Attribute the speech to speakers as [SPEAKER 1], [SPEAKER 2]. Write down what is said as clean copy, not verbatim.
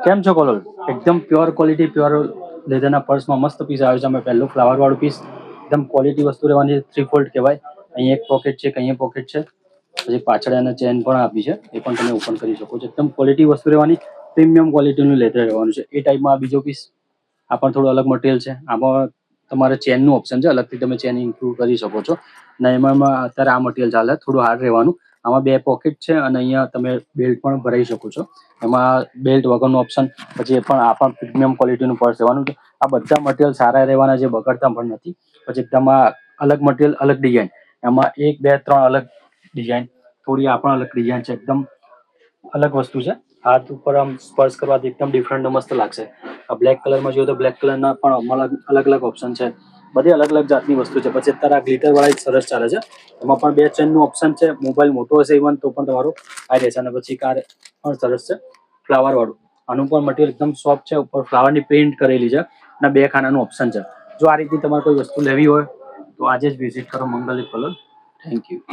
[SPEAKER 1] કેમ છો કોલોલ? એકદમ પ્યોર ક્વોલિટી પ્યોર લેધરના પર્સમાં મસ્ત પીસ આવ્યો છે. અમે પહેલું ફ્લાવર વાળું પીસ એકદમ ક્વોલિટી વસ્તુ રહેવાની, થ્રી ફોલ્ડ કહેવાય. અહીં એક પોકેટ છે, અહીંયા પોકેટ છે, પછી પાછળ એને ચેન પણ આપી છે, એ પણ તમે ઓપન કરી શકો છો. એકદમ ક્વોલિટી વસ્તુ રહેવાની, પ્રીમિયમ ક્વોલિટીનું લેધર રહેવાનું છે. એ ટાઈપમાં આ બીજો પીસ, આ પણ થોડું અલગ મટીરિયલ છે. આમાં તમારે ચેનનું ઓપ્શન છે, અલગથી તમે ચેન ઇન્ક્લુડ કરી શકો છો. અને એમાં અત્યારે આ મટીરિયલ ચાલે, થોડું હાર્ડ રહેવાનું. આમાં બે પોકેટ છે અને અહીંયા તમે બેલ્ટ પણ ભરાઈ શકો છો. એમાં બેલ્ટ વગરનું ઓપ્શન, પછી એ પણ આ પણ પ્રીમિયમ ક્વોલિટીનું પર્સ રહેવાનું છે. આ બધા મટીરિયલ સારા રહેવાના છે, બગડતા પણ નથી. પછી એકદમ આ અલગ મટીરિયલ, અલગ ડિઝાઇન, એમાં એક બે ત્રણ અલગ ડિઝાઇન, થોડી આ પણ અલગ ડિઝાઇન છે. એકદમ અલગ વસ્તુ છે. હાથ ઉપર આમ સ્પર્શ કરવાથી એકદમ ડિફરન્ટ મસ્ત લાગશે. આ બ્લેક કલરમાં જોઈએ તો બ્લેક કલરના પણ અલગ અલગ ઓપ્શન છે. બધી અલગ અલગ જાતની વસ્તુ છે. પછી અત્યારે આ ગ્લિટર વાળા સરસ ચાલે છે. એમાં પણ બે ચેનનું ઓપ્શન છે. મોબાઈલ મોટો હશે ઇવન તો પણ તમારો આ રહેશે. અને પછી કાર પણ સરસ છે, ફ્લાવર વાળું. આનું પણ મટીરિયલ એકદમ સોફ્ટ છે, ઉપર ફ્લાવરની પ્રિન્ટ કરેલી છે અને બે ખાનાનું ઓપ્શન છે. જો આ રીતની તમારે કોઈ વસ્તુ લેવી હોય તો આજે જ વિઝિટ કરો મંગલિક કલોલ. Thank you.